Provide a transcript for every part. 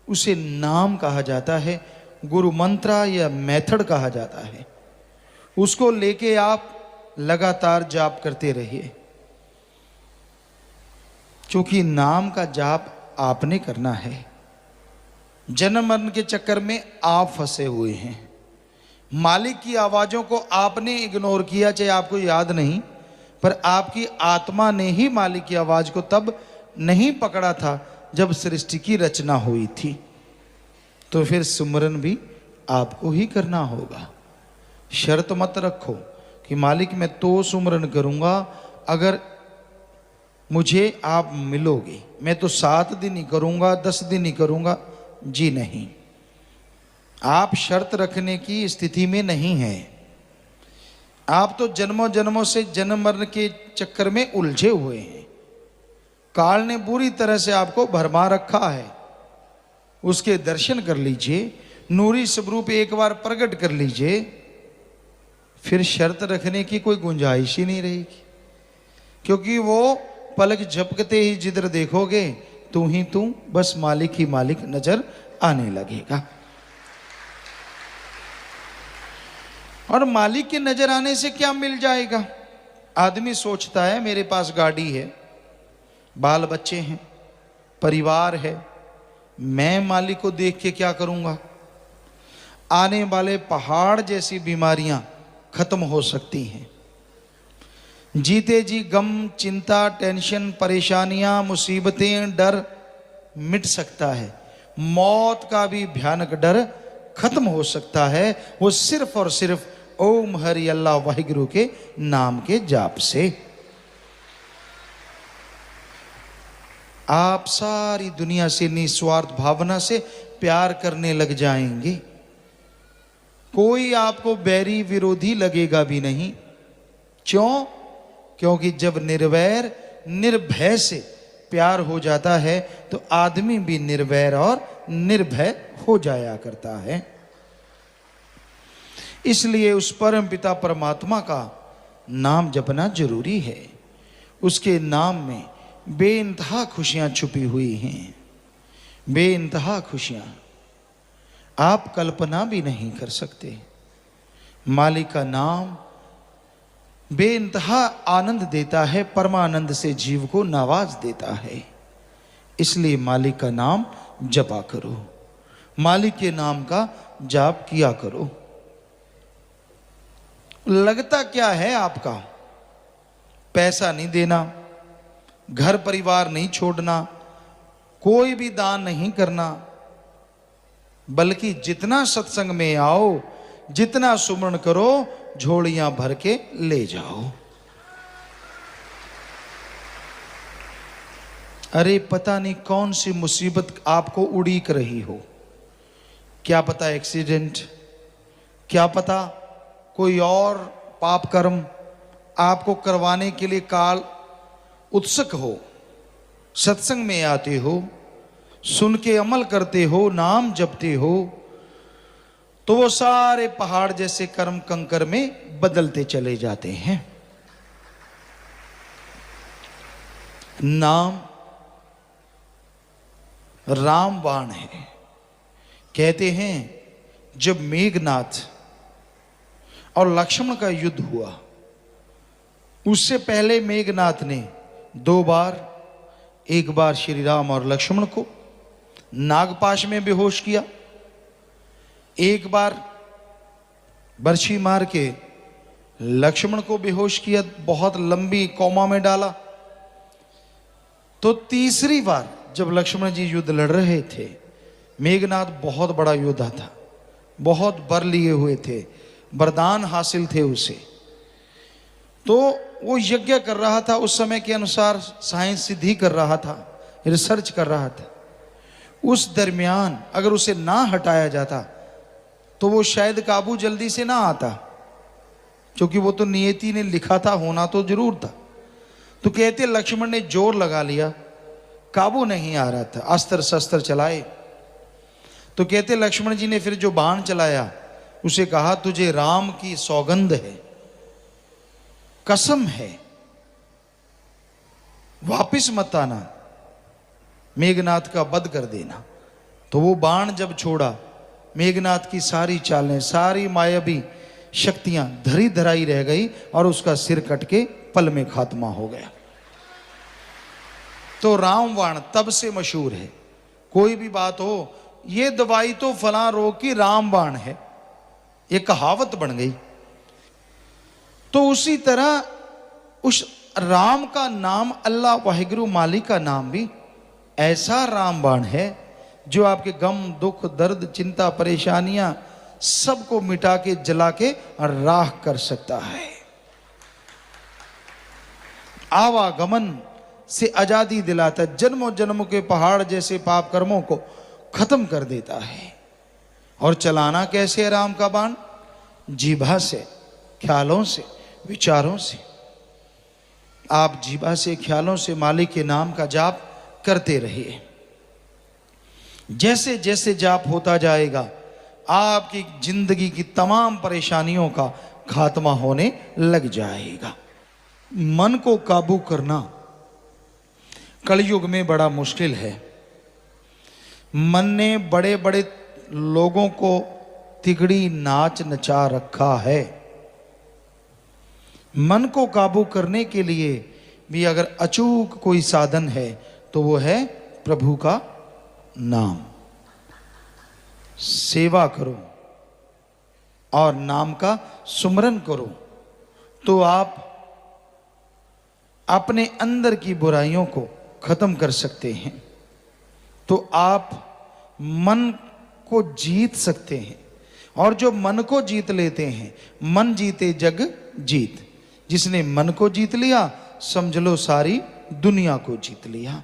उसे नाम कहा जाता है, गुरु मंत्र या मेथड कहा जाता है। उसको लेके आप लगातार जाप करते रहिए, क्योंकि नाम का जाप आपने करना है। जन्म मरण के चक्कर में आप फंसे हुए हैं। मालिक की आवाजों को आपने इग्नोर किया, चाहे आपको याद नहीं, पर आपकी आत्मा ने ही मालिक की आवाज को तब नहीं पकड़ा था जब सृष्टि की रचना हुई थी। तो फिर सुमरन भी आपको ही करना होगा। शर्त मत रखो कि मालिक मैं तो सुमरन करूंगा अगर मुझे आप मिलोगे, मैं तो 7 दिन ही करूंगा, 10 दिन ही करूंगा। जी नहीं, आप शर्त रखने की स्थिति में नहीं है। आप तो जन्मों जन्मों से जन्म मरण के चक्कर में उलझे हुए हैं। काल ने बुरी तरह से आपको भरमा रखा है। उसके दर्शन कर लीजिए, नूरी स्वरूप एक बार प्रकट कर लीजिए, फिर शर्त रखने की कोई गुंजाइश ही नहीं रहेगी। क्योंकि वो पलक झपकते ही जिधर देखोगे तू ही तू, बस मालिक ही मालिक नजर आने लगेगा। और मालिक के नजर आने से क्या मिल जाएगा? आदमी सोचता है मेरे पास गाड़ी है, बाल बच्चे हैं, परिवार है, मैं मालिक को देख के क्या करूंगा? आने वाले पहाड़ जैसी बीमारियां खत्म हो सकती हैं। जीते जी गम, चिंता, टेंशन, परेशानियां, मुसीबतें, डर मिट सकता है। मौत का भी भयानक डर खत्म हो सकता है, वो सिर्फ और सिर्फ ओम हरि अल्लाह वाहिगुरु के नाम के जाप से। आप सारी दुनिया से निस्वार्थ भावना से प्यार करने लग जाएंगे। कोई आपको बैरी विरोधी लगेगा भी नहीं। क्यों? क्योंकि जब निर्वैर निर्भय से प्यार हो जाता है तो आदमी भी निर्वैर और निर्भय हो जाया करता है। इसलिए उस परम पिता परमात्मा का नाम जपना जरूरी है। उसके नाम में बेइंतहा खुशियां छुपी हुई हैं, बेइंतहा खुशियां आप कल्पना भी नहीं कर सकते। मालिक का नाम बेइंतहा आनंद देता है, परमानंद से जीव को नवाज देता है। इसलिए मालिक का नाम जपा करो, मालिक के नाम का जाप किया करो। लगता क्या है आपका? पैसा नहीं देना, घर परिवार नहीं छोड़ना, कोई भी दान नहीं करना, बल्कि जितना सत्संग में आओ, जितना सुमरण करो, झोलियां भर के ले जाओ। अरे पता नहीं कौन सी मुसीबत आपको उड़ीक रही हो। क्या पता एक्सीडेंट, क्या पता कोई और पाप कर्म आपको करवाने के लिए काल उत्सुक हो। सत्संग में आते हो, सुन के अमल करते हो, नाम जपते हो, तो वो सारे पहाड़ जैसे कर्म कंकर में बदलते चले जाते हैं। नाम रामबाण है। कहते हैं जब मेघनाथ और लक्ष्मण का युद्ध हुआ, उससे पहले मेघनाथ ने 2 बार, एक बार श्री राम और लक्ष्मण को नागपाश में बेहोश किया, एक बार बर्छी मार के लक्ष्मण को बेहोश किया, बहुत लंबी कोमा में डाला। तो तीसरी बार जब लक्ष्मण जी युद्ध लड़ रहे थे, मेघनाथ बहुत बड़ा योद्धा था, बहुत वर लिए हुए थे, वरदान हासिल थे उसे, तो वो यज्ञ कर रहा था। उस समय के अनुसार साइंस सिद्धि कर रहा था, रिसर्च कर रहा था। उस दरमियान अगर उसे ना हटाया जाता तो वो शायद काबू जल्दी से ना आता, क्योंकि वो तो नियति ने लिखा था, होना तो जरूर था। तो कहते लक्ष्मण ने जोर लगा लिया, काबू नहीं आ रहा था, अस्त्र शस्त्र चलाए। तो कहते लक्ष्मण जी ने फिर जो बाण चलाया, उसे कहा तुझे राम की सौगंध है, कसम है, वापिस मत आना, मेघनाथ का वध कर देना। तो वो बाण जब छोड़ा, मेघनाथ की सारी चालें, सारी मायावी शक्तियां धरी धराई रह गई और उसका सिर कट के पल में खात्मा हो गया। तो रामबाण तब से मशहूर है। कोई भी बात हो, ये दवाई तो फलां रोग की रामबाण है, ये कहावत बन गई। तो उसी तरह उस राम का नाम, अल्लाह वाहिगुरु मालिक का नाम भी ऐसा रामबाण है जो आपके गम, दुख, दर्द, चिंता, परेशानियां सबको मिटा के, जला के राख कर सकता है। आवागमन से आजादी दिलाता है, जन्मों जन्मों के पहाड़ जैसे पाप कर्मों को खत्म कर देता है। और चलाना कैसे है राम का बाण? जीभा से, ख्यालों से, विचारों से। आप जीभा से, ख्यालों से मालिक के नाम का जाप करते रहिए। जैसे जैसे जाप होता जाएगा, आपकी जिंदगी की तमाम परेशानियों का खात्मा होने लग जाएगा। मन को काबू करना कलयुग में बड़ा मुश्किल है। मन ने बड़े बड़े लोगों को तिगड़ी नाच नचा रखा है। मन को काबू करने के लिए भी अगर अचूक कोई साधन है तो वो है प्रभु का नाम। सेवा करो और नाम का सुमरन करो तो आप अपने अंदर की बुराइयों को खत्म कर सकते हैं। तो आप मन को जीत सकते हैं। और जो मन को जीत लेते हैं, मन जीते जग जीत। जिसने मन को जीत लिया, समझ लो सारी दुनिया को जीत लिया।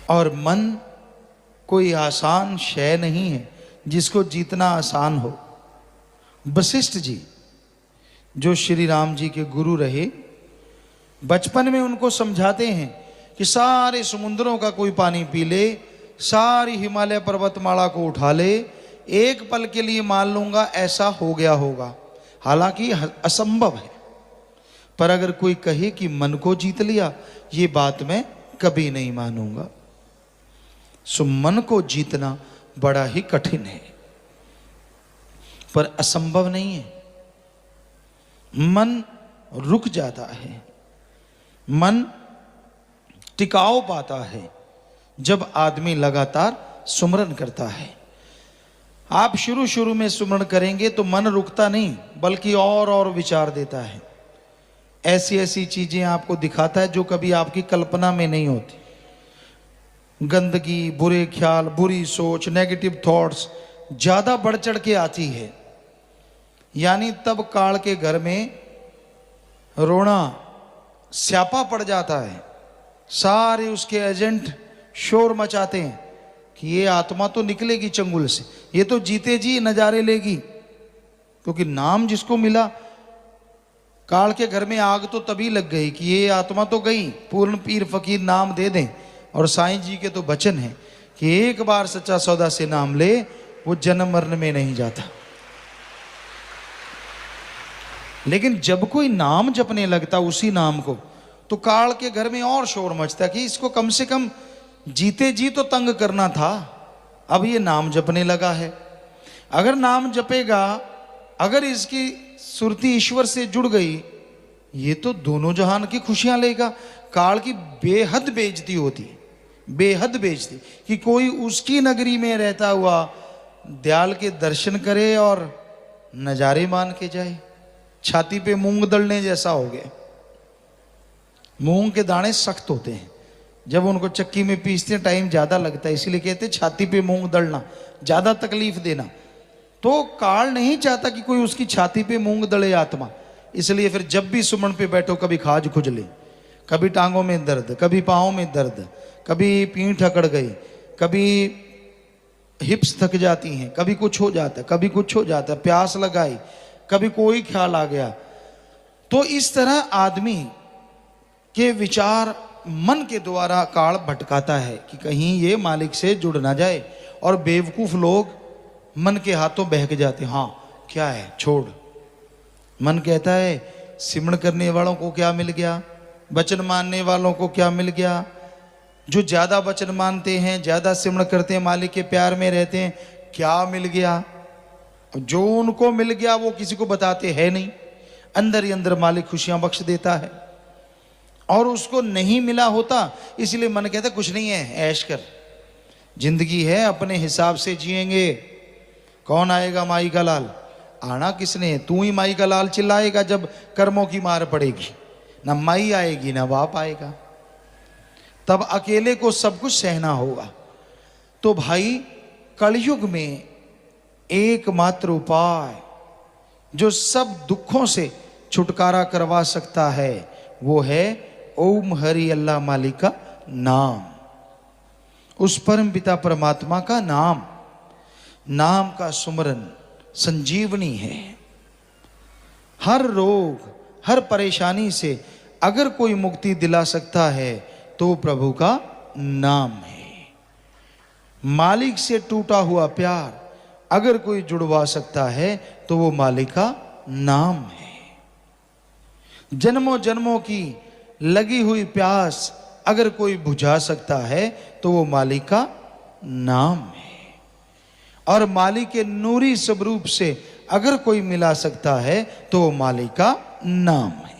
और मन कोई आसान शय नहीं है जिसको जीतना आसान हो। वशिष्ठ जी जो श्री राम जी के गुरु रहे, बचपन में उनको समझाते हैं कि सारे समुद्रों का कोई पानी पी ले, सारी हिमालय पर्वतमाला को उठा ले, एक पल के लिए मान लूंगा ऐसा हो गया होगा। हालांकि असंभव है, पर अगर कोई कहे कि मन को जीत लिया, ये बात मैं कभी नहीं मानूंगा। सो मन को जीतना बड़ा ही कठिन है, पर असंभव नहीं है। मन रुक जाता है, मन टिकाव पाता है जब आदमी लगातार सुमरन करता है। आप शुरू शुरू में सुमरन करेंगे तो मन रुकता नहीं, बल्कि और विचार देता है। ऐसी ऐसी चीजें आपको दिखाता है जो कभी आपकी कल्पना में नहीं होती। गंदगी, बुरे ख्याल, बुरी सोच, नेगेटिव थॉट्स ज्यादा बढ़ चढ़ के आती है। यानी तब काल के घर में रोना स्यापा पड़ जाता है। सारे उसके एजेंट शोर मचाते हैं कि ये आत्मा तो निकलेगी चंगुल से, ये तो जीते जी नजारे लेगी। क्योंकि नाम जिसको मिला, काल के घर में आग तो तभी लग गई कि ये आत्मा तो गई। पूर्ण पीर फकीर नाम दे दें, और साईं जी के तो वचन है कि एक बार सच्चा सौदा से नाम ले, वो जन्म मरण में नहीं जाता। लेकिन जब कोई नाम जपने लगता उसी नाम को, तो काल के घर में और शोर मचता कि इसको कम से कम जीते जी तो तंग करना था, अब ये नाम जपने लगा है। अगर नाम जपेगा, अगर इसकी सुरती ईश्वर से जुड़ गई, ये तो दोनों जहान की खुशियां लेगा। काल की बेहद बेइज्जती होती, बेहद बेइज्जती कि कोई उसकी नगरी में रहता हुआ दयाल के दर्शन करे और नजारे मान के जाए। छाती पे मूंग दलने जैसा हो गया। मूंग के दाने सख्त होते हैं, जब उनको चक्की में पीसते टाइम ज्यादा लगता है, इसलिए कहते हैं छाती पे मूंग दलना, ज्यादा तकलीफ देना। तो काल नहीं चाहता कि कोई उसकी छाती पे मूंग दले आत्मा। इसलिए फिर जब भी सुमन पे बैठो, कभी खाज खुजले, कभी टांगों में दर्द, कभी पाँव में दर्द, कभी पीठ अकड़ गई, कभी हिप्स थक जाती हैं, कभी कुछ हो जाता है, कभी कुछ हो जाता है, प्यास लगाई, कभी कोई ख्याल आ गया। तो इस तरह आदमी के विचार मन के द्वारा काल भटकाता है कि कहीं ये मालिक से जुड़ ना जाए। और बेवकूफ लोग मन के हाथों बहक जाते, हाँ क्या है छोड़। मन कहता है सिमरण करने वालों को क्या मिल गया, वचन मानने वालों को क्या मिल गया, जो ज्यादा वचन मानते हैं, ज्यादा सिमरण करते हैं, मालिक के प्यार में रहते हैं, क्या मिल गया? जो उनको मिल गया वो किसी को बताते हैं नहीं। अंदर ही अंदर मालिक खुशियां बख्श देता है। और उसको नहीं मिला होता, इसलिए मन कहता कुछ नहीं है, ऐश कर, जिंदगी है, अपने हिसाब से जिएंगे। कौन आएगा माई का लाल? आना किसने? तू ही माई का लाल चिल्लाएगा जब कर्मों की मार पड़ेगी। ना माई आएगी ना बाप आएगा, तब अकेले को सब कुछ सहना होगा। तो भाई कलयुग में एकमात्र उपाय जो सब दुखों से छुटकारा करवा सकता है वो है ओम हरि अल्लाह मालिक का नाम, उस परम पिता परमात्मा का नाम। नाम का सुमरन संजीवनी है। हर रोग, हर परेशानी से अगर कोई मुक्ति दिला सकता है तो प्रभु का नाम है। मालिक से टूटा हुआ प्यार अगर कोई जुड़वा सकता है तो वो मालिक का नाम है। जन्मों जन्मों की लगी हुई प्यास अगर कोई बुझा सकता है तो वो मालिक का नाम है। और मालिक के नूरी स्वरूप से अगर कोई मिला सकता है तो वो मालिक का नाम है।